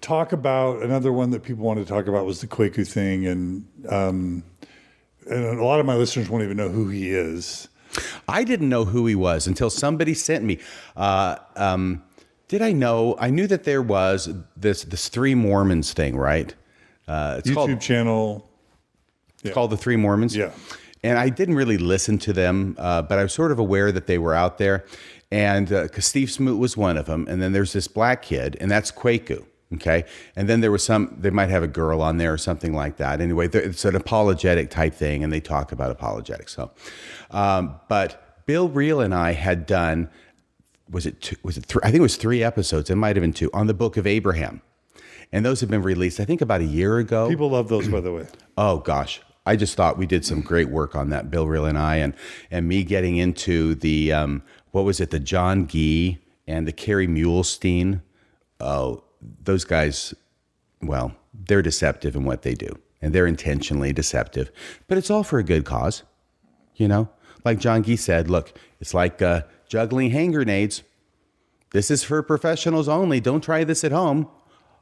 talk about another one that people wanted to talk about was the Kwaku thing, and a lot of my listeners won't even know who he is. I didn't know who he was until somebody sent me. Did I know? I knew that there was this Three Mormons thing, right? It's YouTube channel. It's called the Three Mormons. Yeah. And I didn't really listen to them, but I was sort of aware that they were out there. And because Steve Smoot was one of them. And then there's this black kid, and that's Kwaku. Okay. And then there was they might have a girl on there or something like that. Anyway, it's an apologetic type thing, and they talk about apologetics. So, but Bill Reel and I had done, was it three? I think it was 3 episodes. It might have been 2 on the Book of Abraham. And those have been released, I think, about a year ago. People love those, by the way. Oh, gosh. I just thought we did some great work on that, Bill Reel and I, and me getting into the, what was it, the John Gee and the Kerry Muhlestein. Oh, those guys, well, they're deceptive in what they do, and they're intentionally deceptive, but it's all for a good cause. You know, like John Gee said, look, it's like juggling hand grenades. This is for professionals only. Don't try this at home.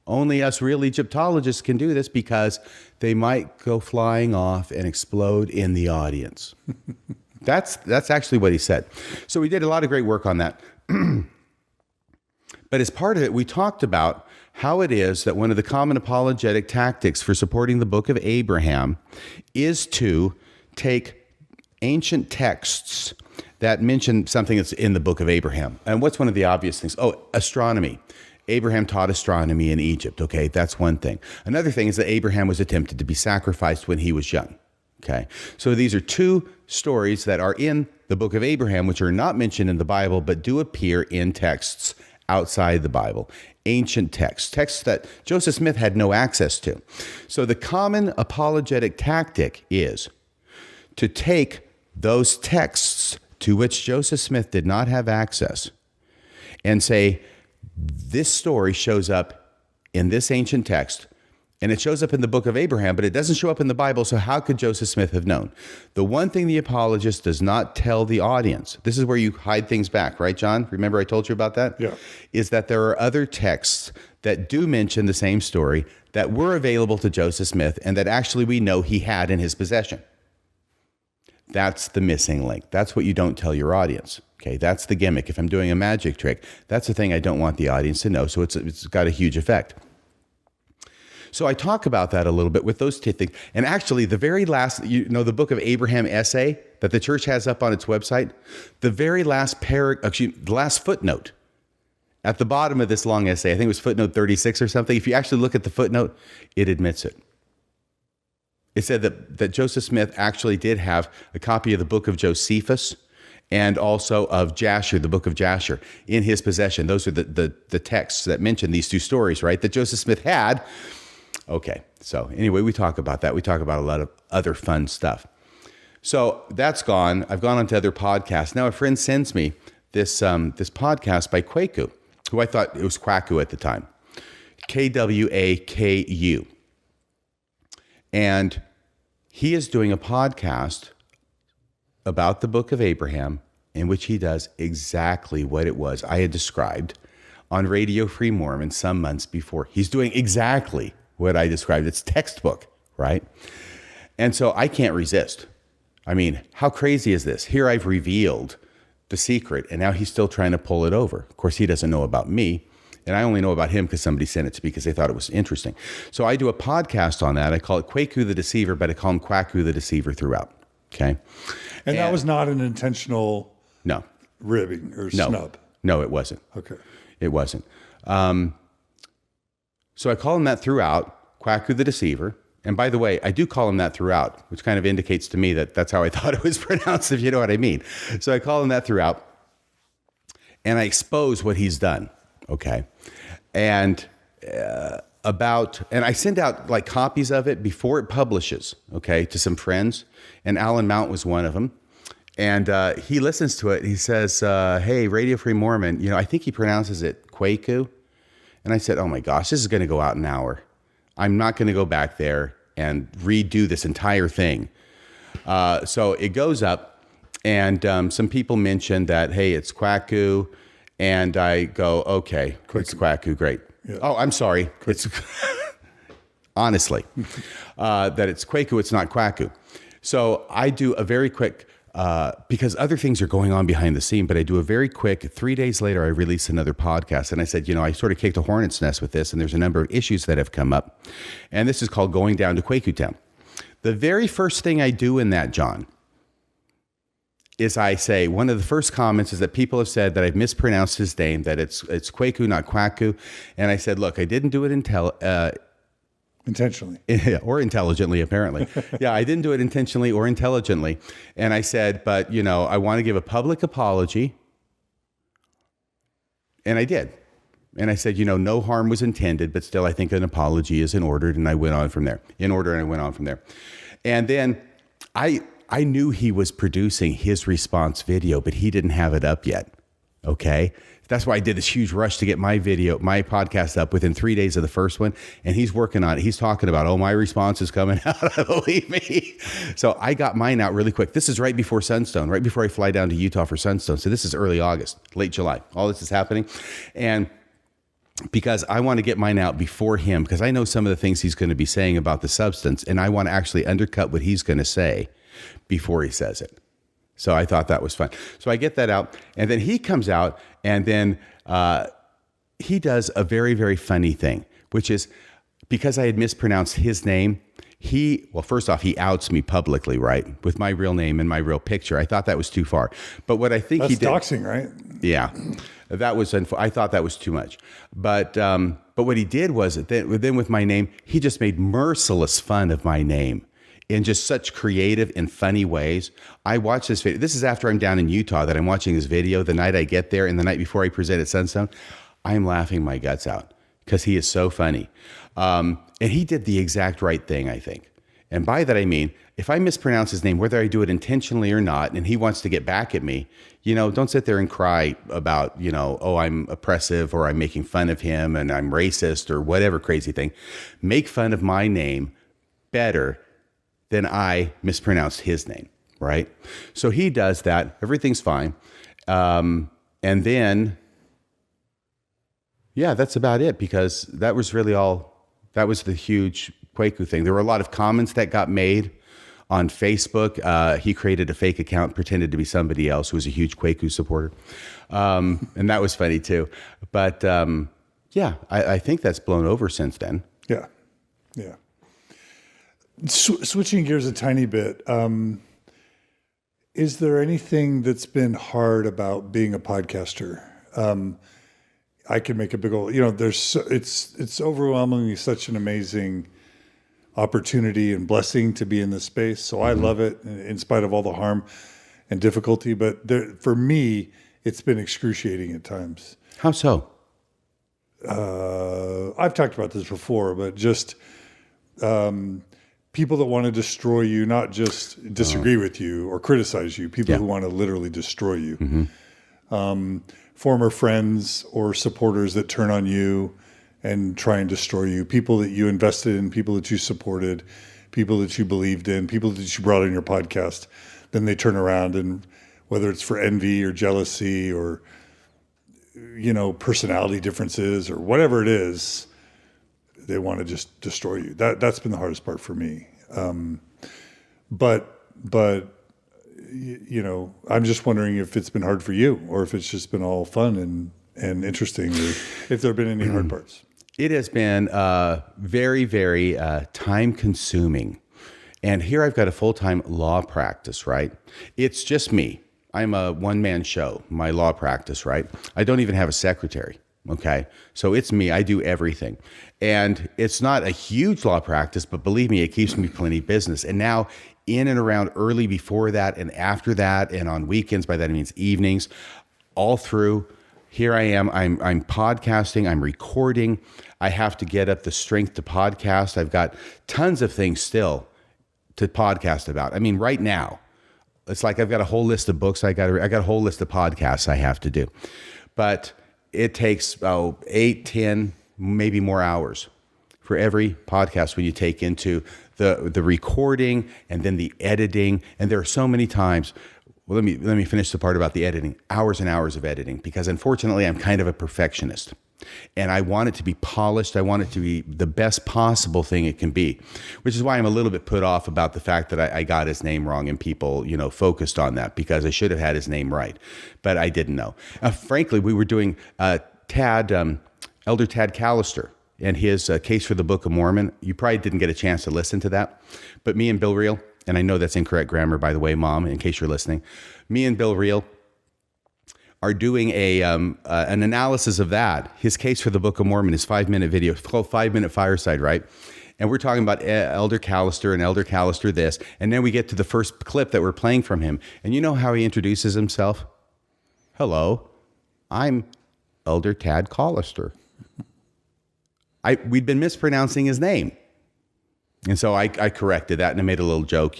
Only us real Egyptologists can do this because they might go flying off and explode in the audience. That's actually what he said. So we did a lot of great work on that. But as part of it, we talked about how it is that one of the common apologetic tactics for supporting the Book of Abraham is to take ancient texts that mention something that's in the Book of Abraham. And what's one of the obvious things? Oh, astronomy. Abraham taught astronomy in Egypt. Okay, that's one thing. Another thing is that Abraham was attempted to be sacrificed when he was young. Okay, so these are 2 stories that are in the Book of Abraham, which are not mentioned in the Bible, but do appear in texts outside the Bible, ancient texts that Joseph Smith had no access to. So the common apologetic tactic is to take those texts to which Joseph Smith did not have access and say, this story shows up in this ancient text, and it shows up in the Book of Abraham, but it doesn't show up in the Bible, so how could Joseph Smith have known? The one thing the apologist does not tell the audience, this is where you hide things back, right, John? Remember I told you about that? Yeah. Is that there are other texts that do mention the same story that were available to Joseph Smith and that actually we know he had in his possession. That's the missing link. That's what you don't tell your audience. Okay, that's the gimmick. If I'm doing a magic trick, that's the thing I don't want the audience to know, so it's got a huge effect. So I talk about that a little bit with those 2 things. And actually, the very last, the Book of Abraham essay that the church has up on its website, the very last the last footnote at the bottom of this long essay, I think it was footnote 36 or something. If you actually look at the footnote, it admits it. It said that Joseph Smith actually did have a copy of the Book of Josephus and also of Jasher, the Book of Jasher, in his possession. Those are the texts that mention these 2 stories, right, that Joseph Smith had. Okay, so anyway, we talk about that. We talk about a lot of other fun stuff. So that's gone. I've gone on to other podcasts. Now a friend sends me this podcast by Kwaku, who I thought it was Kwaku at the time, Kwaku. And he is doing a podcast about the Book of Abraham in which he does exactly what it was I had described on Radio Free Mormon some months before. He's doing exactly what I described. It's textbook, right? And so I can't resist. I mean, how crazy is this? Here I've revealed the secret, and now he's still trying to pull it over. Of course, he doesn't know about me, and I only know about him because somebody sent it to me because they thought it was interesting. So I do a podcast on that. I call it Kwaku the Deceiver, but I call him Kwaku the Deceiver throughout. Okay? And that was not an intentional ribbing or snub? No, it wasn't. Okay. It wasn't. So I call him that throughout, Kwaku the Deceiver. And by the way, I do call him that throughout, which kind of indicates to me that that's how I thought it was pronounced, if you know what I mean. So I call him that throughout, and I expose what he's done, okay? And I send out like copies of it before it publishes, okay, to some friends. And Alan Mount was one of them. And he listens to it. He says, hey, Radio Free Mormon, I think he pronounces it Kwaku. And I said, oh my gosh, this is going to go out an hour. I'm not going to go back there and redo this entire thing. So it goes up, and some people mentioned that, hey, it's Kwaku. And I go, okay, it's Kwaku, great. Yeah. Oh, I'm sorry. It's honestly that it's Kwaku. It's not Kwaku. So I do a very quick, because other things are going on behind the scene, but I do a very quick, 3 days later, I release another podcast. And I said, I sort of kicked a hornet's nest with this, and there's a number of issues that have come up. And this is called Going Down to Kwaku Town. The very first thing I do in that, John, is I say, one of the first comments is that people have said that I've mispronounced his name, that it's Kwaku, not Kwaku. And I said, look, I didn't do it intentionally. Or intelligently, apparently. Yeah, I didn't do it intentionally or intelligently. And I said, but, I want to give a public apology. And I did. And I said, no harm was intended, but still I think an apology is in order. And I went on from there. And then I knew he was producing his response video, but he didn't have it up yet. Okay. That's why I did this huge rush to get my podcast up within 3 days of the first one. And he's working on it. He's talking about, my response is coming out. Believe me. So I got mine out really quick. This is right before Sunstone, right before I fly down to Utah for Sunstone. So this is early August, late July. All this is happening. And because I want to get mine out before him, because I know some of the things he's going to be saying about the substance, and I want to actually undercut what he's going to say before he says it. So I thought that was fun. So I get that out, and then he comes out, and then he does a very, very funny thing, which is because I had mispronounced his name, first off, he outs me publicly, right? With my real name and my real picture. I thought that was too far. But what I think he did... That's doxing, right? Yeah. I thought that was too much. But what he did was, then with my name, he just made merciless fun of my name in just such creative and funny ways. I watched this video. This is after I'm down in Utah that I'm watching this video the night I get there and the night before I present at Sunstone. I'm laughing my guts out because he is so funny. And he did the exact right thing, I think. And by that, I mean, if I mispronounce his name, whether I do it intentionally or not, and he wants to get back at me, don't sit there and cry about, I'm oppressive or I'm making fun of him and I'm racist or whatever crazy thing. Make fun of my name better than I mispronounced his name, right? So he does that. Everything's fine. And then, that's about it, because that was really all, that was the huge Kwaku thing. There were a lot of comments that got made on Facebook. He created a fake account, pretended to be somebody else who was a huge Kwaku supporter. And that was funny too. But I think that's blown over since then. Yeah. Yeah. Switching gears a tiny bit, is there anything that's been hard about being a podcaster? I can make a big old, it's overwhelmingly such an amazing opportunity and blessing to be in this space. So I love it in spite of all the harm and difficulty. But for me, it's been excruciating at times. How so? I've talked about this before, but just people that want to destroy you, not just disagree with you or criticize you, people who want to literally destroy you. Former friends or supporters that turn on you and try and destroy you, people that you invested in, people that you supported, people that you believed in, people that you brought on your podcast, then they turn around and whether it's for envy or jealousy or, personality differences or whatever it is, they want to just destroy you. That's been the hardest part for me. But I'm just wondering if it's been hard for you or if it's just been all fun and interesting, or if there have been any hard parts. It has been very, very time consuming. And here I've got a full-time law practice, right? It's just me. I'm a one-man show, my law practice, right? I don't even have a secretary, okay? So it's me. I do everything. And it's not a huge law practice, but believe me, it keeps me plenty of business. And now in and around early before that and after that and on weekends, by that I means evenings, all through, here I am, I'm podcasting, I'm recording. I have to get up the strength to podcast. I've got tons of things still to podcast about. I mean, right now, it's like I've got a whole list of books. I got a whole list of podcasts I have to do. But it takes 8, 10, maybe more hours for every podcast when you take into the recording and then the editing. And there are so many times. Well, let me finish the part about the editing. Hours and hours of editing, because unfortunately I'm kind of a perfectionist. And I want it to be polished. I want it to be the best possible thing it can be, which is why I'm a little bit put off about the fact that I got his name wrong and people, focused on that, because I should have had his name right, but I didn't know. Frankly, we were doing Elder Tad Callister and his case for the Book of Mormon. You probably didn't get a chance to listen to that, but me and Bill Reel, and I know that's incorrect grammar, by the way, Mom, in case you're listening, me and Bill Reel are doing an analysis of that. His case for the Book of Mormon is 5-minute video. It's called 5-Minute Fireside, right? And we're talking about Elder Callister and Elder Callister this. And then we get to the first clip that we're playing from him. And you know how he introduces himself? Hello, I'm Elder Tad Callister. We'd been mispronouncing his name. And so I corrected that and I made a little joke,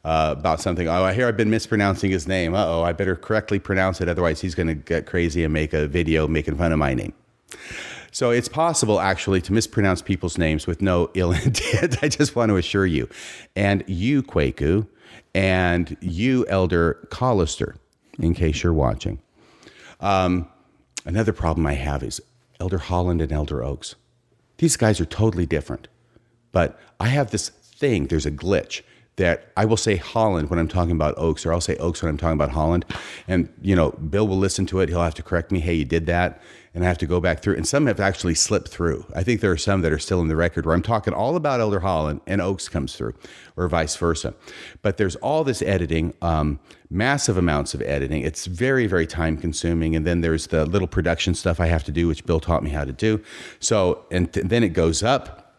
about something. Oh, I hear I've been mispronouncing his name. I better correctly pronounce it. Otherwise, he's going to get crazy and make a video making fun of my name. So it's possible, actually, to mispronounce people's names with no ill intent. I just want to assure you. And you, Kwaku, and you, Elder Callister, in case you're watching. Another problem I have is Elder Holland and Elder Oaks. These guys are totally different. But I have this thing, there's a glitch, that I will say Holland when I'm talking about Oaks, or I'll say Oaks when I'm talking about Holland. And, Bill will listen to it. He'll have to correct me. Hey, you did that. And I have to go back through. And some have actually slipped through. I think there are some that are still in the record where I'm talking all about Elder Holland and Oaks comes through, or vice versa. But there's all this editing, massive amounts of editing. It's very, very time consuming. And then there's the little production stuff I have to do, which Bill taught me how to do. So, and then it goes up.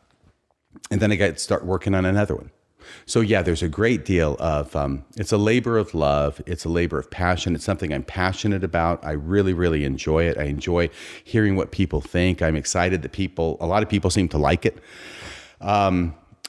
And then I got to start working on another one. So yeah, there's a great deal of, it's a labor of love. It's a labor of passion. It's something I'm passionate about. I really, really enjoy it. I enjoy hearing what people think. I'm excited that a lot of people seem to like it.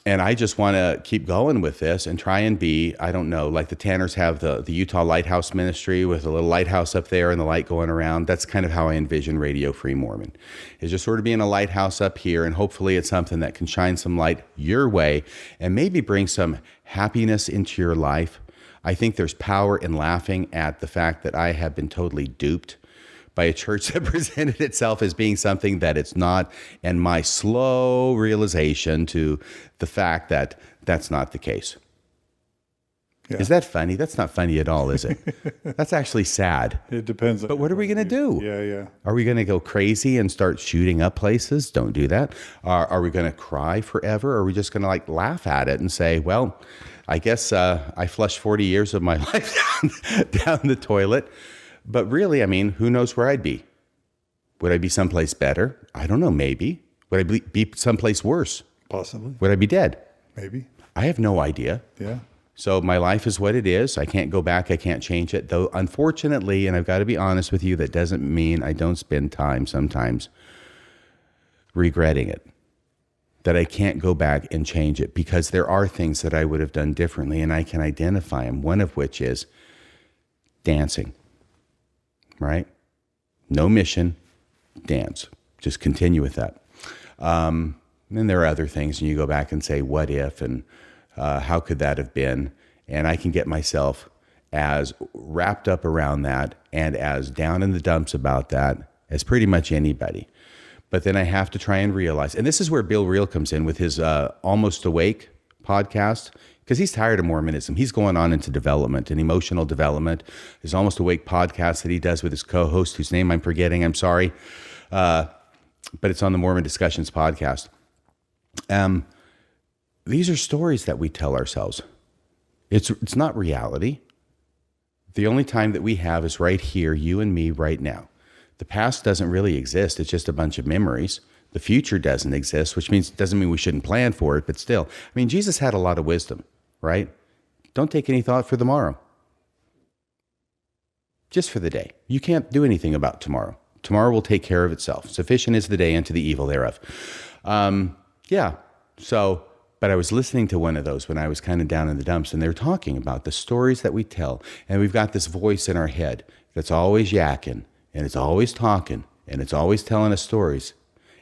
And I just want to keep going with this and try and be, I don't know, like the Tanners have the Utah Lighthouse Ministry with a little lighthouse up there and the light going around. That's kind of how I envision Radio Free Mormon, is just sort of being a lighthouse up here. And hopefully it's something that can shine some light your way and maybe bring some happiness into your life. I think there's power in laughing at the fact that I have been totally duped by a church that presented itself as being something that it's not, and my slow realization to the fact that that's not the case. Yeah. Is that funny? That's not funny at all, is it? That's actually sad. It depends. But what are we going to do? Yeah. Are we going to go crazy and start shooting up places? Don't do that. Are we going to cry forever? Or are we just going to laugh at it and say, well, I guess I flushed 40 years of my life down the toilet. But really, who knows where I'd be? Would I be someplace better? I don't know, maybe. Would I be someplace worse? Possibly. Would I be dead? Maybe. I have no idea. Yeah. So my life is what it is. I can't go back. I can't change it. Though, unfortunately, and I've got to be honest with you, that doesn't mean I don't spend time sometimes regretting it. That I can't go back and change it, because there are things that I would have done differently, and I can identify them, one of which is dancing. Right? No mission, dance. Just continue with that. And there are other things, and you go back and say, what if, and how could that have been? And I can get myself as wrapped up around that and as down in the dumps about that as pretty much anybody. But then I have to try and realize, and this is where Bill Reel comes in with his Almost Awake podcast, because he's tired of Mormonism. He's going on into development and emotional development. His Almost Awake podcast that he does with his co-host, whose name I'm forgetting, I'm sorry. But it's on the Mormon Discussions podcast. These are stories that we tell ourselves. It's not reality. The only time that we have is right here, you and me right now. The past doesn't really exist. It's just a bunch of memories. The future doesn't exist, which doesn't mean we shouldn't plan for it, but still. Jesus had a lot of wisdom, right? Don't take any thought for tomorrow. Just for the day. You can't do anything about tomorrow. Tomorrow will take care of itself. Sufficient is the day unto the evil thereof. But I was listening to one of those when I was kind of down in the dumps, and they were talking about the stories that we tell. And we've got this voice in our head that's always yakking, and it's always talking, and it's always telling us stories.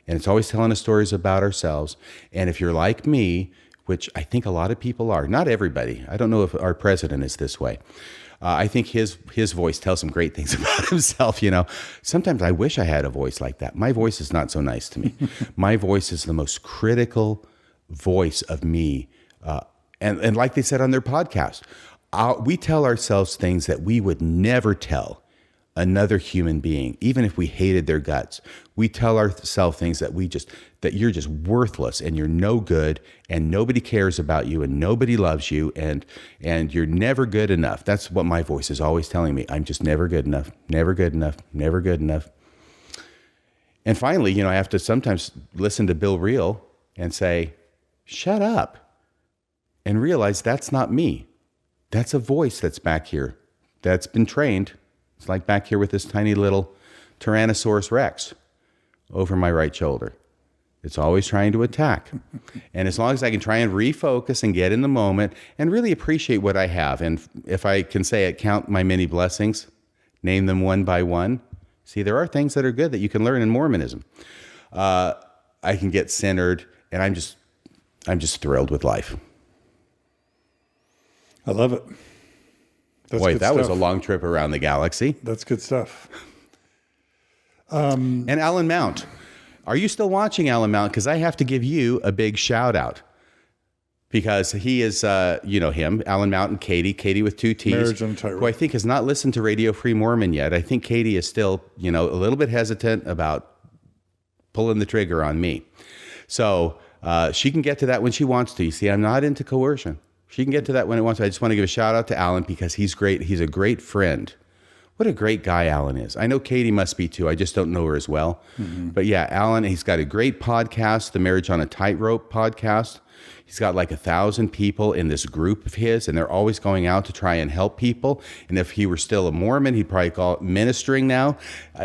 And it's always telling us stories about ourselves. And if you're like me, which I think a lot of people are, not everybody. I don't know if our president is this way. I think his voice tells some great things about himself. Sometimes I wish I had a voice like that. My voice is not so nice to me. My voice is the most critical voice of me. And like they said on their podcast, we tell ourselves things that we would never tell another human being, even if we hated their guts. We tell ourselves things that that you're just worthless and you're no good and nobody cares about you and nobody loves you and you're never good enough. That's what my voice is always telling me. I'm just never good enough, never good enough, never good enough. And finally, I have to sometimes listen to Bill Reel and say, shut up, and realize that's not me. That's a voice that's back here that's been trained. It's like back here with this tiny little Tyrannosaurus Rex over my right shoulder. It's always trying to attack. And as long as I can try and refocus and get in the moment and really appreciate what I have, and if I can say it, count my many blessings, name them one by one. See, there are things that are good that you can learn in Mormonism. I can get centered, and I'm just thrilled with life. I love it. That's Boy, that stuff. was a long trip around the galaxy. That's good stuff. And Alan Mount. Are you still watching Alan Mount? Because I have to give you a big shout out. Because he is, him, Alan Mount and Katie with 2 T's. Marriage on a Tightrope. Who I think has not listened to Radio Free Mormon yet. I think Katie is still, a little bit hesitant about pulling the trigger on me. So she can get to that when she wants to. You see, I'm not into coercion. She can get to that when it wants to. I just want to give a shout out to Alan because he's great. He's a great friend. What a great guy Alan is. I know Katie must be too. I just don't know her as well. Mm-hmm. But yeah, Alan, he's got a great podcast, the Marriage on a Tightrope podcast. He's got like 1,000 people in this group of his, and they're always going out to try and help people. And if he were still a Mormon, he'd probably call it ministering now.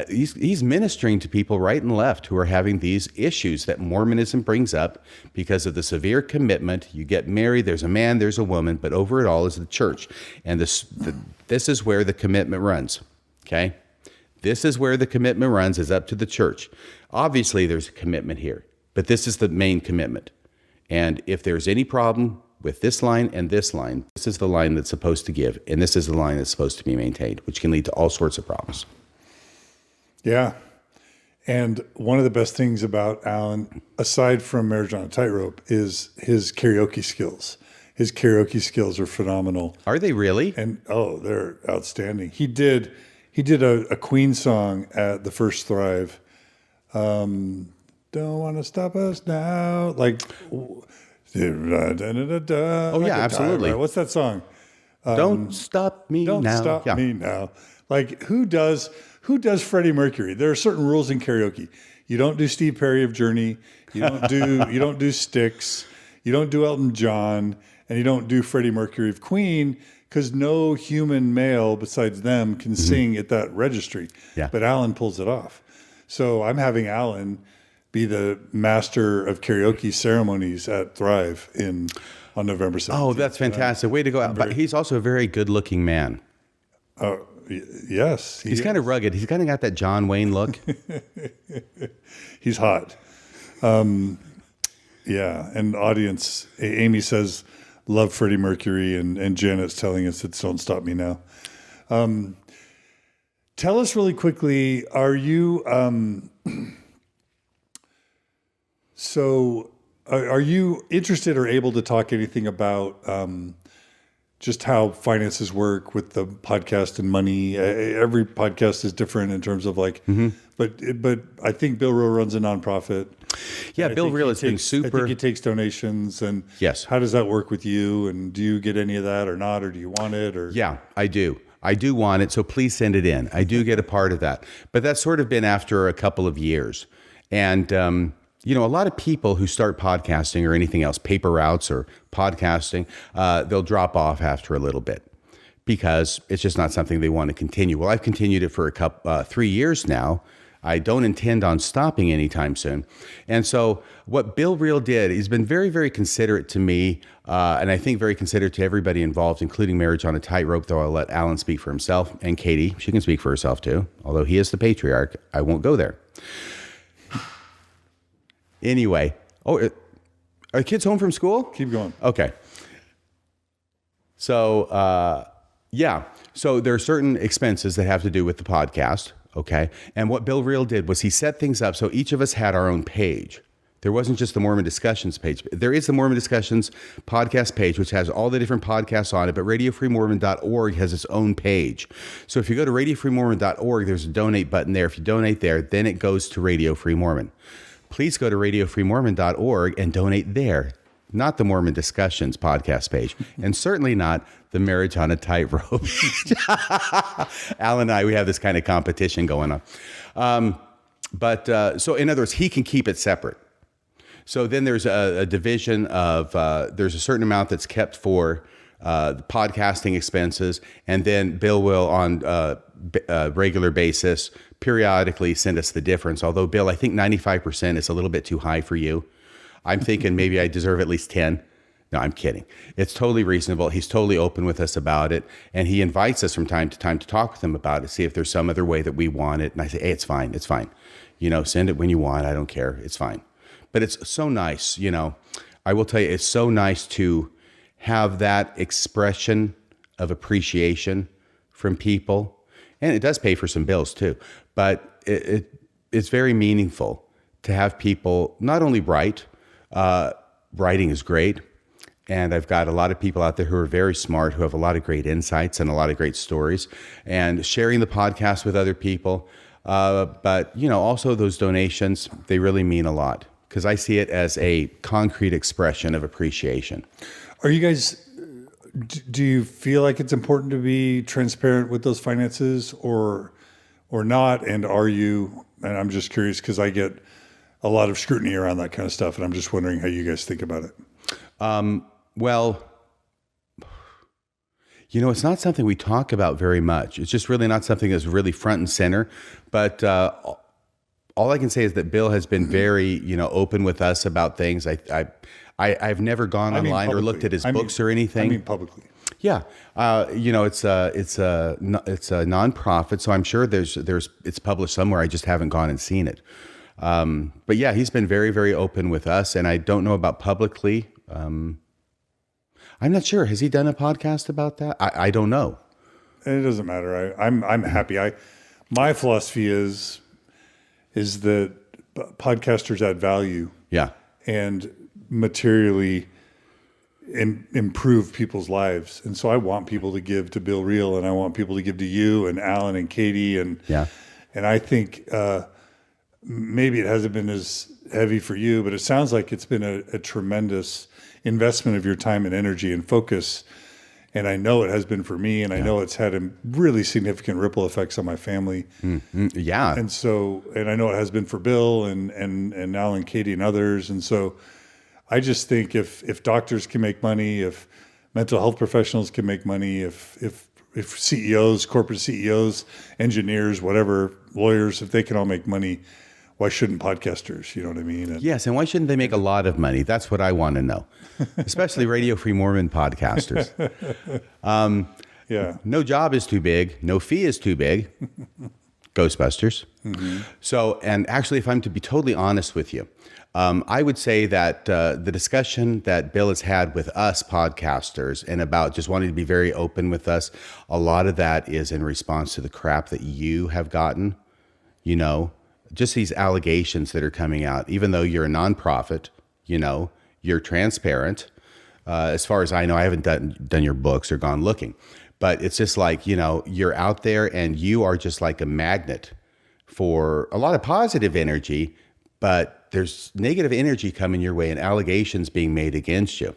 He's ministering to people right and left who are having these issues that Mormonism brings up because of the severe commitment. You get married, there's a man, there's a woman, but over it all is the church. And this is where the commitment runs, okay? This is where the commitment runs, is up to the church. Obviously, there's a commitment here, but this is the main commitment. And if there's any problem with this line and this line, this is the line that's supposed to give, and this is the line that's supposed to be maintained, which can lead to all sorts of problems. Yeah. And one of the best things about Alan, aside from Marriage on a Tightrope, is his karaoke skills. His karaoke skills are phenomenal. Are they really? And they're outstanding. He did a Queen song at the First Thrive. Don't want to stop us now. Like, oh yeah, absolutely. What's that song? Don't stop me now. Don't stop me now. Like, who does Freddie Mercury? There are certain rules in karaoke. You don't do Steve Perry of Journey. You don't do Styx. You don't do Elton John, and you don't do Freddie Mercury of Queen, because no human male besides them can sing at that registry. Yeah. But Alan pulls it off. So I'm having Alan be the master of karaoke ceremonies at Thrive on November 17th. Oh, that's fantastic. Way to go out. But he's also a very good-looking man. Yes. He's kind of rugged. He's kind of got that John Wayne look. He's hot. Yeah. And audience, Amy says, love Freddie Mercury, and Janet's telling us it's Don't Stop Me Now. Tell us really quickly, are you... So are you interested or able to talk anything about just how finances work with the podcast and money? Every podcast is different in terms of like, but I think Bill Reel runs a nonprofit. Yeah, Bill Reel has been super. I think he takes donations, and yes. How does that work with you? And do you get any of that or not, or do you want it? Or yeah, I do. I do want it, so please send it in. I do get a part of that, but that's sort of been after a couple of years, and. A lot of people who start podcasting or anything else, paper routes or podcasting, they'll drop off after a little bit because it's just not something they want to continue. Well, I've continued it for 3 years now. I don't intend on stopping anytime soon. And so what Bill Reel did, he's been very, very considerate to me, and I think very considerate to everybody involved, including Marriage on a Tightrope, though I'll let Alan speak for himself, and Katie, she can speak for herself too. Although he is the patriarch, I won't go there. Anyway, are kids home from school? Keep going. Okay. So Yeah. So there are certain expenses that have to do with the podcast. Okay. And what Bill Reel did was he set things up so each of us had our own page. There wasn't just the Mormon Discussions page. There is the Mormon Discussions podcast page, which has all the different podcasts on it, but radiofreemormon.org has its own page. So if you go to radiofreemormon.org, there's a donate button there. If you donate there, then it goes to Radio Free Mormon. Please go to radiofreemormon.org and donate there. Not the Mormon Discussions podcast page, and certainly not the Marriage on a Tightrope. Al and I, we have this kind of competition going on. So in other words, he can keep it separate. So then there's a division of, there's a certain amount that's kept for the podcasting expenses, and then Bill will on a regular basis periodically send us the difference. Although, Bill, I think 95% is a little bit too high for you. I'm thinking maybe I deserve at least 10. No, I'm kidding. It's totally reasonable. He's totally open with us about it. And he invites us from time to time to talk with him about it, see if there's some other way that we want it. And I say, hey, it's fine. It's fine. Send it when you want. I don't care. It's fine. But it's so nice, I will tell you, it's so nice to have that expression of appreciation from people. And it does pay for some bills too. But it's very meaningful to have people not only write, writing is great. And I've got a lot of people out there who are very smart, who have a lot of great insights and a lot of great stories, and sharing the podcast with other people. But also those donations, they really mean a lot because I see it as a concrete expression of appreciation. Are you guys, do you feel like it's important to be transparent with those finances or not? And are you, and I'm just curious because I get a lot of scrutiny around that kind of stuff. And I'm just wondering how you guys think about it. Well, it's not something we talk about very much. It's just really not something that's really front and center. But all I can say is that Bill has been very, open with us about things. I've never gone online or looked at his books or anything. I mean publicly. Yeah, it's a nonprofit, so I'm sure it's published somewhere. I just haven't gone and seen it. But yeah, he's been very, very open with us, and I don't know about publicly. I'm not sure. Has he done a podcast about that? I don't know. It doesn't matter. I'm happy. My philosophy is that podcasters add value. Yeah. And materially improve people's lives. And so I want people to give to Bill Reel, and I want people to give to you and Alan and Katie. And I think maybe it hasn't been as heavy for you, but it sounds like it's been a tremendous investment of your time and energy and focus. And I know it has been for me, and I know it's had a really significant ripple effects on my family. Mm-hmm. Yeah. And I know it has been for Bill and Alan, Katie, and others. And so I just think if doctors can make money, if mental health professionals can make money, if CEOs, corporate CEOs, engineers, whatever, lawyers, if they can all make money, why shouldn't podcasters? You know what I mean? Yes, and why shouldn't they make a lot of money? That's what I want to know, especially Radio Free Mormon podcasters. No job is too big. No fee is too big. Ghostbusters. Mm-hmm. So, and actually, if I'm to be totally honest with you, I would say that the discussion that Bill has had with us podcasters and about just wanting to be very open with us, a lot of that is in response to the crap that you have gotten, just these allegations that are coming out. Even though you're a nonprofit, you're transparent. As far as I know, I haven't done your books or gone looking, but it's just like, you're out there and you are just like a magnet for a lot of positive energy, but there's negative energy coming your way and allegations being made against you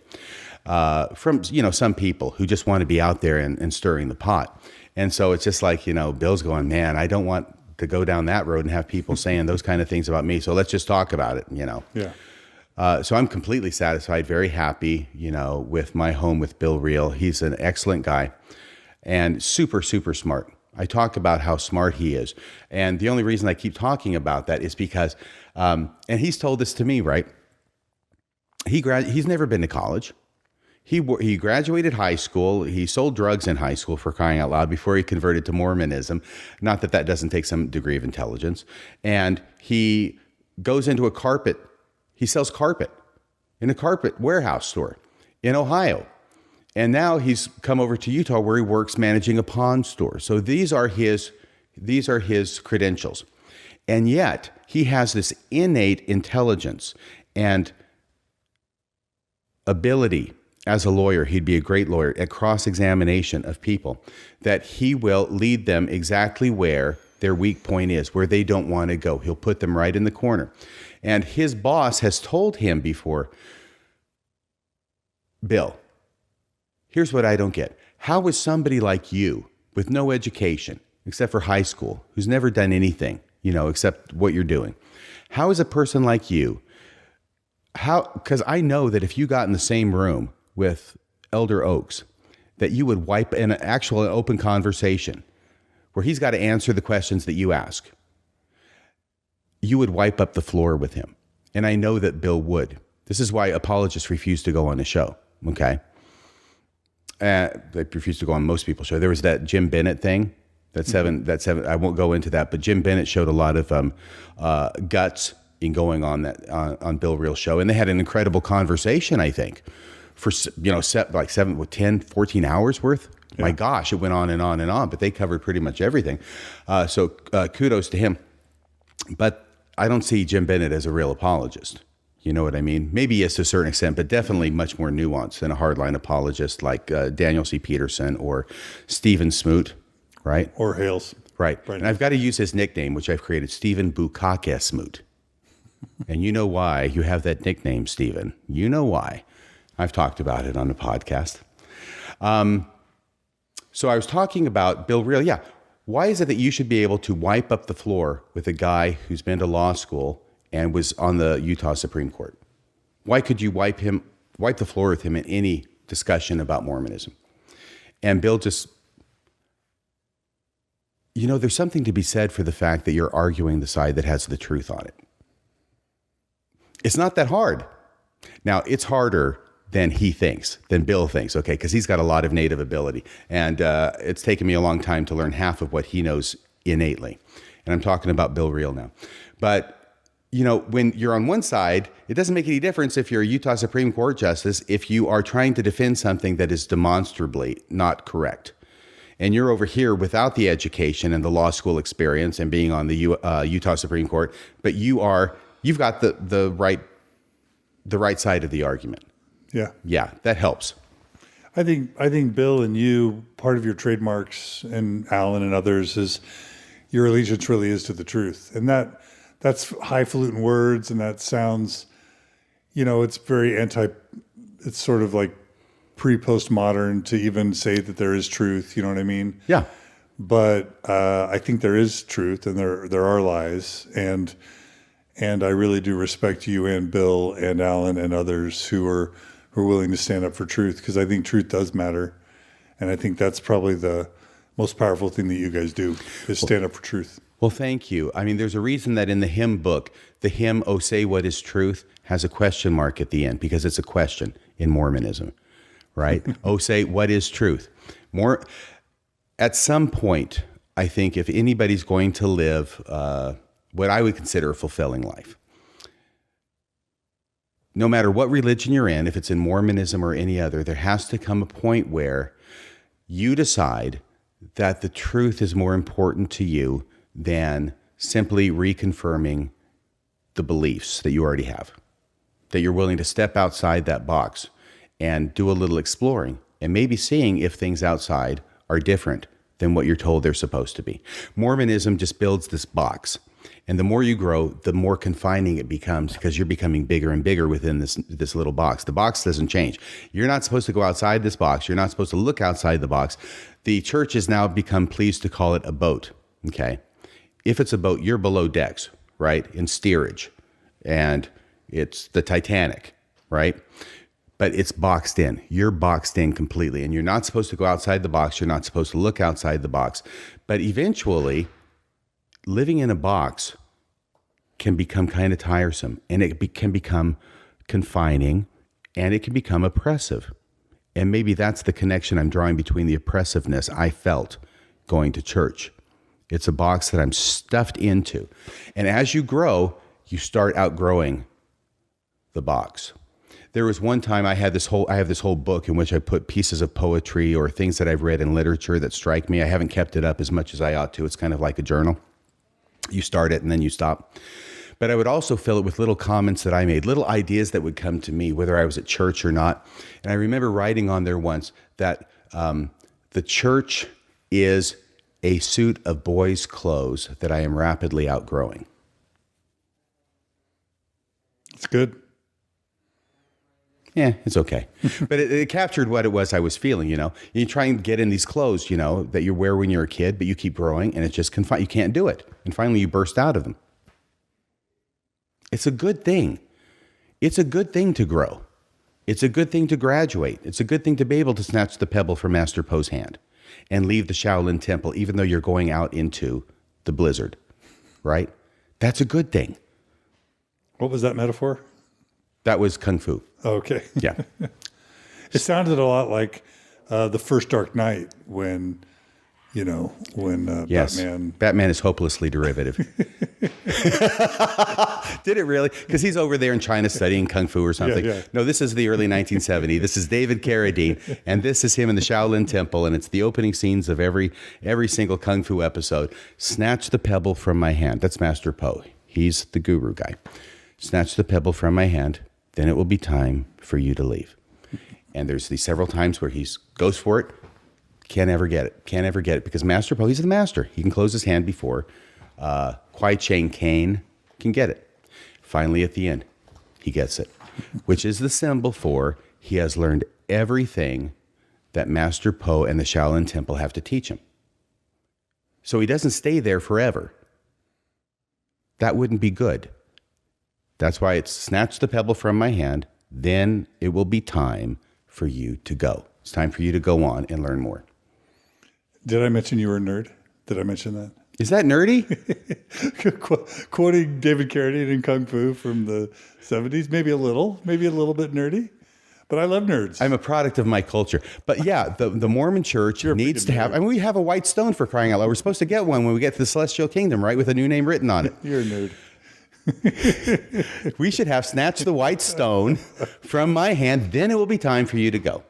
from, some people who just want to be out there and stirring the pot. And so it's just like, Bill's going, man, I don't want to go down that road and have people saying those kind of things about me. So let's just talk about it, Yeah. So I'm completely satisfied, very happy, with my home with Bill Reel. He's an excellent guy and super, super smart. I talk about how smart he is. And the only reason I keep talking about that is because, and he's told this to me, right? He's never been to college. He graduated high school. He sold drugs in high school, for crying out loud, before he converted to Mormonism. Not that doesn't take some degree of intelligence. And he goes into he sells carpet in a carpet warehouse store in Ohio. And now he's come over to Utah where he works managing a pawn store. So these are his credentials. And yet he has this innate intelligence and ability as a lawyer. He'd be a great lawyer at cross-examination of people, that he will lead them exactly where their weak point is, where they don't want to go. He'll put them right in the corner. And his boss has told him before, Bill, here's what I don't get. How is somebody like you, with no education, except for high school, who's never done anything, except what you're doing, how is a person like you, because I know that if you got in the same room with Elder Oaks, that you would wipe in an actual open conversation where he's got to answer the questions that you ask, you would wipe up the floor with him. And I know that Bill would. This is why apologists refuse to go on the show, okay? They refuse to go on most people's show. There was that Jim Bennett thing, that seven. I won't go into that, but Jim Bennett showed a lot of guts in going on that on Bill Reel's show, and they had an incredible conversation, I think, for 10, 14 hours worth. Yeah. My gosh, it went on and on and on, but they covered pretty much everything. So kudos to him. But I don't see Jim Bennett as a real apologist. You know what I mean? Maybe yes, to a certain extent, but definitely much more nuanced than a hardline apologist like Daniel C. Peterson or Stephen Smoot, right? Or Hales. Right. And I've got to use his nickname, which I've created, Stephen Bukake Smoot. And you know why you have that nickname, Stephen. You know why. I've talked about it on the podcast. So I was talking about Bill Reel. Yeah. Why is it that you should be able to wipe up the floor with a guy who's been to law school and was on the Utah Supreme Court? Why could you wipe the floor with him in any discussion about Mormonism? And Bill just, there's something to be said for the fact that you're arguing the side that has the truth on it. It's not that hard. Now, it's harder than Bill thinks, okay, because he's got a lot of native ability. And it's taken me a long time to learn half of what he knows innately. And I'm talking about Bill Reel now. But when you're on one side, it doesn't make any difference if you're a Utah Supreme Court justice if you are trying to defend something that is demonstrably not correct. And you're over here without the education and the law school experience and being on the Utah Supreme Court, but you've got the right side of the argument. Yeah. Yeah, that helps. I think Bill and you, part of your trademarks, and Alan and others, is your allegiance really is to the truth. And that's highfalutin words, and that sounds, it's very it's sort of like pre-postmodern to even say that there is truth, you know what I mean? Yeah. But I think there is truth, and there are lies, and I really do respect you and Bill and Alan and others who are willing to stand up for truth, because I think truth does matter, and I think that's probably the most powerful thing that you guys do is stand up for truth. Well, thank you. I mean, there's a reason that in the hymn book, the hymn, "Oh, say what is truth," has a question mark at the end, because it's a question in Mormonism, right? Oh, say what is truth. At some point, I think if anybody's going to live what I would consider a fulfilling life, no matter what religion you're in, if it's in Mormonism or any other, there has to come a point where you decide that the truth is more important to you than simply reconfirming the beliefs that you already have, that you're willing to step outside that box and do a little exploring and maybe seeing if things outside are different than what you're told they're supposed to be. Mormonism just builds this box. And the more you grow, the more confining it becomes, because you're becoming bigger and bigger within this little box. The box doesn't change. You're not supposed to go outside this box. You're not supposed to look outside the box. The church has now become pleased to call it a boat, okay? If it's a boat, you're below decks, right, in steerage. And it's the Titanic, right? But it's boxed in. You're boxed in completely. And you're not supposed to go outside the box. You're not supposed to look outside the box. But eventually, living in a box can become kind of tiresome, and it can become confining, and it can become oppressive. And maybe that's the connection I'm drawing between the oppressiveness I felt going to church. It's a box that I'm stuffed into. And as you grow, you start outgrowing the box. There was one time I have this whole book in which I put pieces of poetry or things that I've read in literature that strike me. I haven't kept it up as much as I ought to. It's kind of like a journal. You start it and then you stop. But I would also fill it with little comments that I made, little ideas that would come to me, whether I was at church or not. And I remember writing on there once that the church is a suit of boys' clothes that I am rapidly outgrowing. It's good. Yeah, it's okay. But it captured what it was I was feeling, you know. You try and get in these clothes, you know, that you wear when you're a kid, but you keep growing and it's just confined. You can't do it. And finally you burst out of them. It's a good thing. It's a good thing to grow. It's a good thing to graduate. It's a good thing to be able to snatch the pebble from Master Po's hand and leave the Shaolin Temple, even though you're going out into the blizzard, right? That's a good thing. What was that metaphor? That was Kung Fu. Okay. Yeah. It sounded a lot like the first Dark Knight when Yes. Batman is hopelessly derivative. Did it really? Because he's over there in China studying Kung Fu or something. Yeah. No, this is the early 1970s. This is David Carradine, and this is him in the Shaolin Temple, and it's the opening scenes of every single Kung Fu episode. Snatch the pebble from my hand. That's Master Po. He's the guru guy. Snatch the pebble from my hand, then it will be time for you to leave. And there's these several times where he goes for it, can't ever get it, because Master Po, he's the master. He can close his hand before Kwai Chang Caine can get it. Finally, at the end, he gets it, which is the symbol for he has learned everything that Master Po and the Shaolin Temple have to teach him. So he doesn't stay there forever. That wouldn't be good. That's why it's snatch the pebble from my hand, then it will be time for you to go. It's time for you to go on and learn more. Did I mention you were a nerd? Did I mention that? Is that nerdy? Quoting David Carradine in Kung Fu from the 70s, maybe a little bit nerdy, but I love nerds. I'm a product of my culture. But yeah, the Mormon church needs to have, we have a white stone for crying out loud. We're supposed to get one when we get to the celestial kingdom, right? With a new name written on it. You're a nerd. We should have snatched the white stone from my hand, then it will be time for you to go.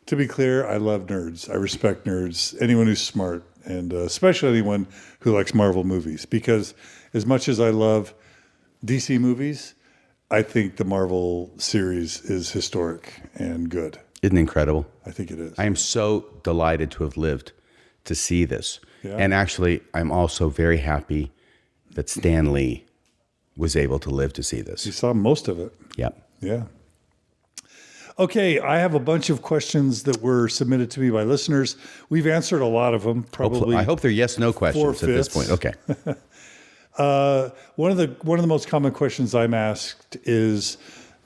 To be clear, I love nerds. I respect nerds, anyone who's smart, and especially anyone who likes Marvel movies. Because as much as I love DC movies, I think the Marvel series is historic and good. Isn't it incredible? I think it is. I am so delighted to have lived to see this. Yeah. And actually, I'm also very happy that Stan Lee was able to live to see this. You saw most of it. Yep. Yeah. Okay, I have a bunch of questions that were submitted to me by listeners. We've answered a lot of them. Probably. I hope they're yes/no questions at this point. Okay. One of the most common questions I'm asked is,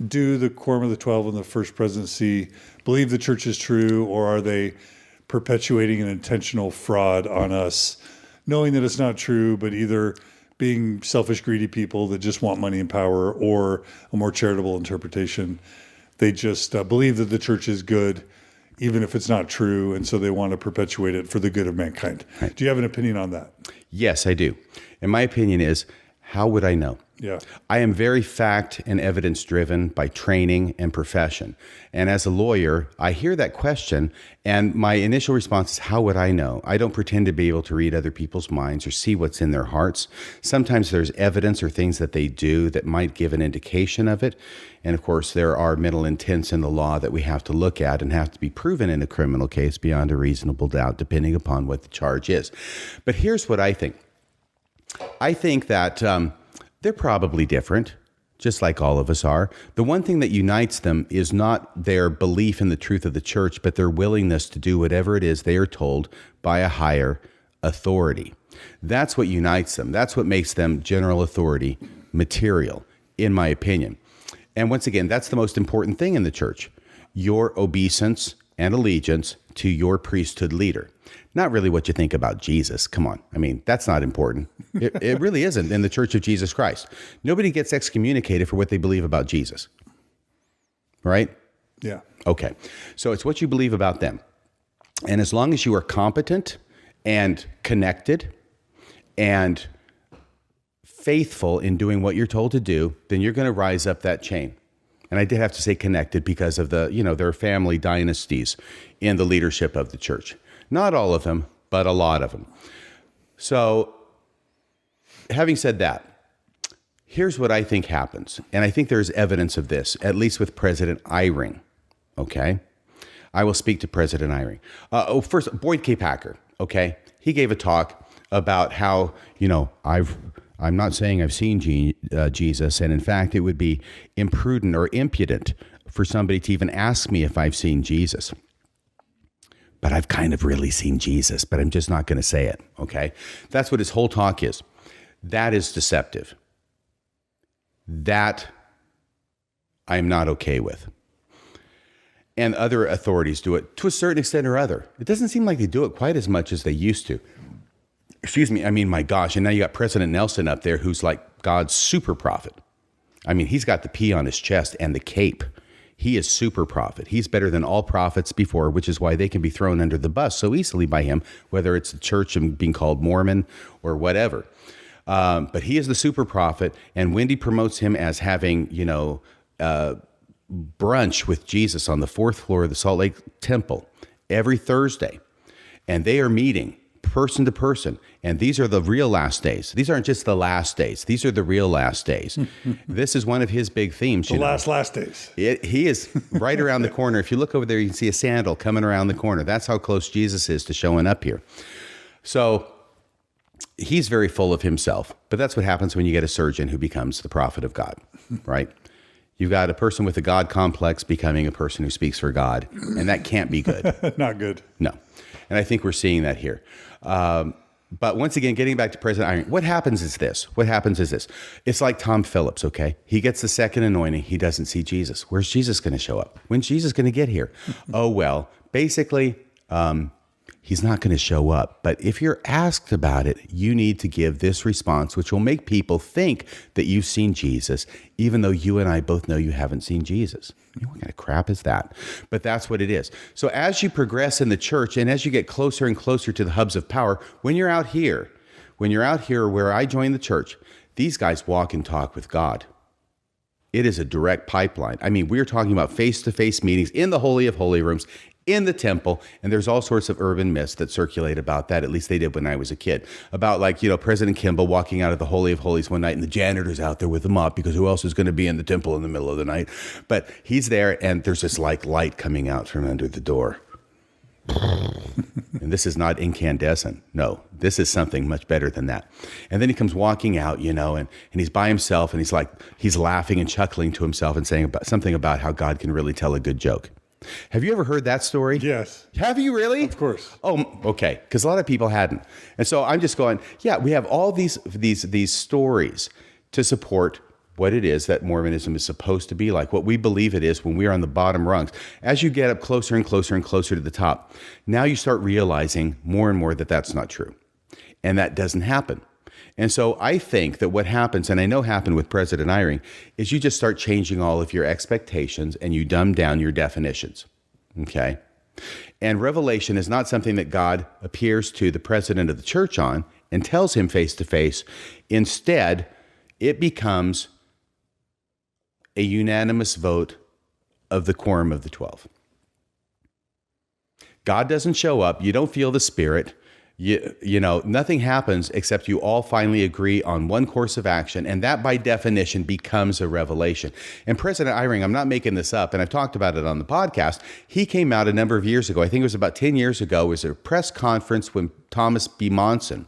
do the Quorum of the 12 and the First Presidency believe the church is true, or are they perpetuating an intentional fraud on us, knowing that it's not true, but either being selfish, greedy people that just want money and power, or a more charitable interpretation? They just believe that the church is good, even if it's not true, and so they want to perpetuate it for the good of mankind. Right. Do you have an opinion on that? Yes, I do. And my opinion is, how would I know? Yeah. I am very fact and evidence driven by training and profession. And as a lawyer, I hear that question, and my initial response is, how would I know? I don't pretend to be able to read other people's minds or see what's in their hearts. Sometimes there's evidence or things that they do that might give an indication of it. And of course, there are mental intents in the law that we have to look at and have to be proven in a criminal case beyond a reasonable doubt, depending upon what the charge is. But here's what I think. I think that they're probably different, just like all of us are. The one thing that unites them is not their belief in the truth of the church, but their willingness to do whatever it is they are told by a higher authority. That's what unites them. That's what makes them general authority material, in my opinion. And once again, that's the most important thing in the church, your obeisance and allegiance to your priesthood leader. Not really what you think about Jesus. Come on. I mean, that's not important. It really isn't in the Church of Jesus Christ. Nobody gets excommunicated for what they believe about Jesus. Right? Yeah. Okay. So it's what you believe about them. And as long as you are competent and connected and faithful in doing what you're told to do, then you're going to rise up that chain. And I did have to say connected because of the, their family dynasties in the leadership of the church. Not all of them, but a lot of them. So having said that, here's what I think happens. And I think there's evidence of this, at least with President Eyring. Okay? I will speak to President Eyring. First, Boyd K. Packer. Okay? He gave a talk about how, I'm not saying I've seen Jesus, and in fact, it would be imprudent or impudent for somebody to even ask me if I've seen Jesus. But I've kind of really seen Jesus, but I'm just not going to say it, okay? That's what his whole talk is. That is deceptive. That I'm not okay with. And other authorities do it to a certain extent or other. It doesn't seem like they do it quite as much as they used to. Excuse me, my gosh, and now you got President Nelson up there who's like God's super prophet. He's got the P on his chest and the cape. He is super prophet. He's better than all prophets before, which is why they can be thrown under the bus so easily by him, whether it's the church and being called Mormon or whatever. But he is the super prophet, and Wendy promotes him as having, brunch with Jesus on the 4th floor of the Salt Lake Temple every Thursday. And they are meeting person to person. And these are the real last days. These aren't just the last days. These are the real last days. This is one of his big themes. The last days. He is right around the corner. If you look over there, you can see a sandal coming around the corner. That's how close Jesus is to showing up here. So he's very full of himself. But that's what happens when you get a surgeon who becomes the prophet of God, right? You've got a person with a God complex becoming a person who speaks for God. And that can't be good. Not good. No. And I think we're seeing that here. But once again, getting back to President Eyring, what happens is this. It's like Tom Phillips, okay? He gets the second anointing. He doesn't see Jesus. Where's Jesus going to show up? When's Jesus going to get here? Oh, well, basically, he's not going to show up. But if you're asked about it, you need to give this response, which will make people think that you've seen Jesus, even though you and I both know you haven't seen Jesus. What kind of crap is that? But that's what it is. So as you progress in the church and as you get closer and closer to the hubs of power, when you're out here where I joined the church, these guys walk and talk with God. It is a direct pipeline. We're talking about face-to-face meetings in the Holy of Holy Rooms, in the temple, and there's all sorts of urban myths that circulate about that. At least they did when I was a kid. About President Kimball walking out of the Holy of Holies one night and the janitor's out there with the mop because who else is going to be in the temple in the middle of the night? But he's there and there's this light coming out from under the door. And this is not incandescent. No, this is something much better than that. And then he comes walking out, and he's by himself and he's laughing and chuckling to himself and saying something about how God can really tell a good joke. Have you ever heard that story? Yes. Have you really? Of course. Oh, okay. Because a lot of people hadn't. And so I'm just going, yeah, we have all these stories to support what it is that Mormonism is supposed to be like, what we believe it is when we're on the bottom rungs. As you get up closer and closer and closer to the top, now you start realizing more and more that that's not true. And that doesn't happen. And so I think that what happens, and I know happened with President Eyring, is you just start changing all of your expectations and you dumb down your definitions, okay? And revelation is not something that God appears to the president of the church on and tells him face to face. Instead, it becomes a unanimous vote of the quorum of the 12. God doesn't show up. You don't feel the Spirit. Nothing happens except you all finally agree on one course of action, and that by definition becomes a revelation. And President Eyring, I'm not making this up, and I've talked about it on the podcast, he came out a number of years ago, I think it was about 10 years ago, it was a press conference when Thomas B. Monson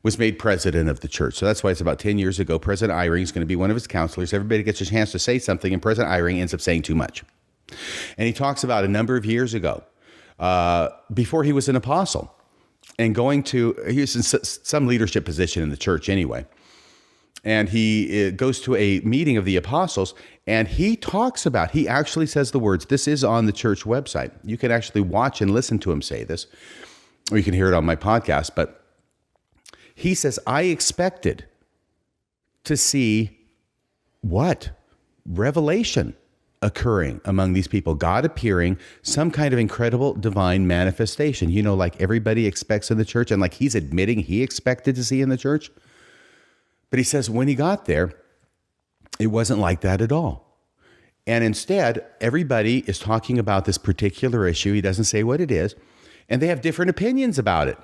was made president of the church. So that's why it's about 10 years ago. President Eyring is going to be one of his counselors. Everybody gets a chance to say something, and President Eyring ends up saying too much. And he talks about a number of years ago, before he was an apostle, and he was in some leadership position in the church anyway. And he goes to a meeting of the apostles, and he actually says the words, this is on the church website. You can actually watch and listen to him say this, or you can hear it on my podcast. But he says, I expected to see what? Revelation occurring among these people, God appearing, some kind of incredible divine manifestation, like everybody expects in the church, and like he's admitting he expected to see in the church. But he says when he got there, it wasn't like that at all. And instead, everybody is talking about this particular issue. He doesn't say what it is. And they have different opinions about it.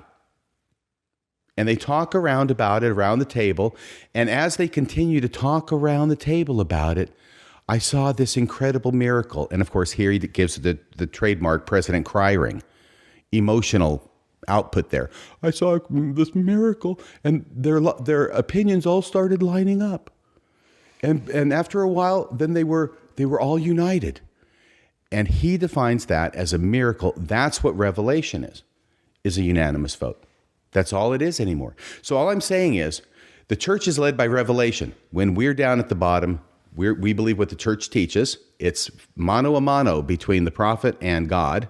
And they talk around about it around the table. And as they continue to talk around the table about it, I saw this incredible miracle. And of course, here he gives the trademark President Cry ring, emotional output there. I saw this miracle, and their opinions all started lining up. And after a while, then they were all united. And he defines that as a miracle. That's what revelation is a unanimous vote. That's all it is anymore. So all I'm saying is the church is led by revelation. When we're down at the bottom, we believe what the church teaches. It's mano a mano between the prophet and God.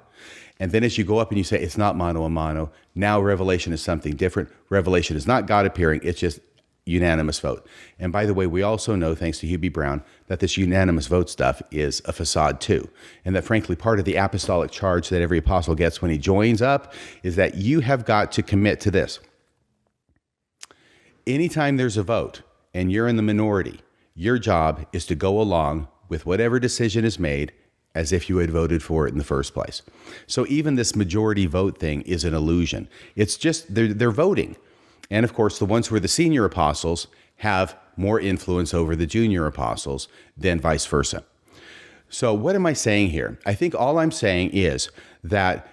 And then as you go up and you say, it's not mano a mano, now revelation is something different. Revelation is not God appearing. It's just unanimous vote. And by the way, we also know, thanks to Hugh B. Brown, that this unanimous vote stuff is a facade too. And that frankly, part of the apostolic charge that every apostle gets when he joins up is that you have got to commit to this. Anytime there's a vote and you're in the minority, your job is to go along with whatever decision is made as if you had voted for it in the first place. So even this majority vote thing is an illusion. It's just they're voting. And of course, the ones who are the senior apostles have more influence over the junior apostles than vice versa. So what am I saying here? I think all I'm saying is that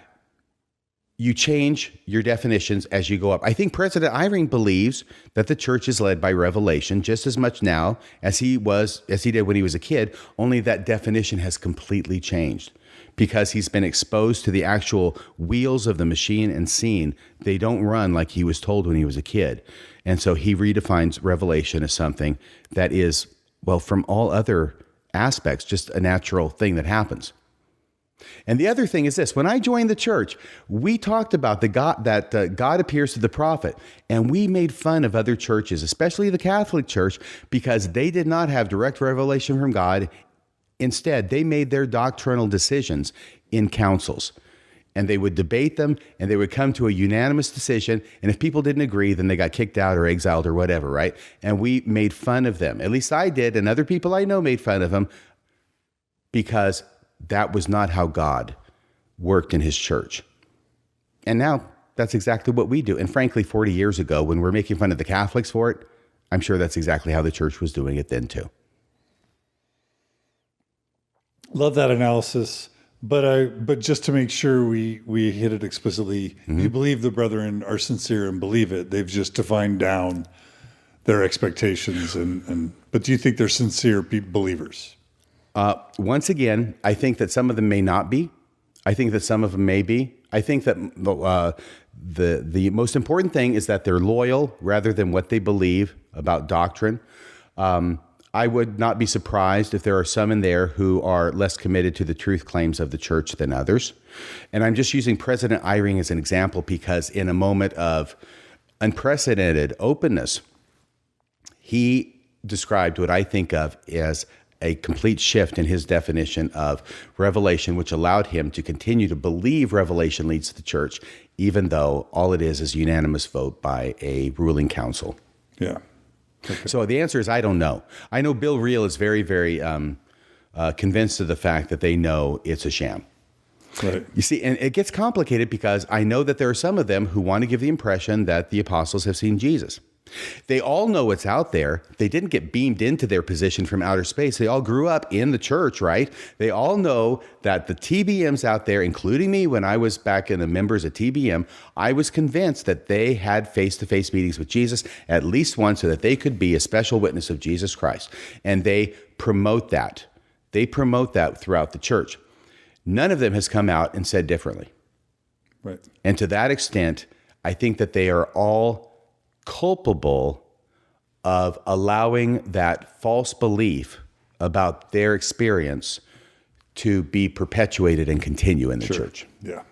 you change your definitions as you go up. I think President Eyring believes that the church is led by revelation just as much now as he did when he was a kid, only that definition has completely changed because he's been exposed to the actual wheels of the machine and seen they don't run like he was told when he was a kid. And so he redefines revelation as something that is, well, from all other aspects, just a natural thing that happens. And the other thing is this: when I joined the church, we talked about God appears to the prophet, and we made fun of other churches, especially the Catholic Church, because they did not have direct revelation from God. Instead, they made their doctrinal decisions in councils, and they would debate them, and they would come to a unanimous decision. And if people didn't agree, then they got kicked out or exiled or whatever, right? And we made fun of them. At least I did, and other people I know made fun of them because that was not how God worked in His church. And now that's exactly what we do. And frankly, 40 years ago, when we're making fun of the Catholics for it, I'm sure that's exactly how the church was doing it then too. Love that analysis. But just to make sure we hit it explicitly, you believe the brethren are sincere and believe it. They've just defined down their expectations. But do you think they're sincere believers? Once again, I think that some of them may not be. I think that some of them may be. I think that the most important thing is that they're loyal rather than what they believe about doctrine. I would not be surprised if there are some in there who are less committed to the truth claims of the church than others. And I'm just using President Eyring as an example because in a moment of unprecedented openness, he described what I think of as a complete shift in his definition of revelation, which allowed him to continue to believe revelation leads to the church, even though all it is unanimous vote by a ruling council. Yeah. Okay. So the answer is I don't know. I know Bill Reel is very, very convinced of the fact that they know it's a sham. Right. You see, and it gets complicated because I know that there are some of them who want to give the impression that the apostles have seen Jesus. They all know it's out there. They didn't get beamed into their position from outer space. They all grew up in the church, right? They all know that the TBMs out there, including me when I was back in the members of TBM, I was convinced that they had face-to-face meetings with Jesus at least once so that they could be a special witness of Jesus Christ. And they promote that. They promote that throughout the church. None of them has come out and said differently. Right. And to that extent, I think that they are all culpable of allowing that false belief about their experience to be perpetuated and continue in the church. Yeah.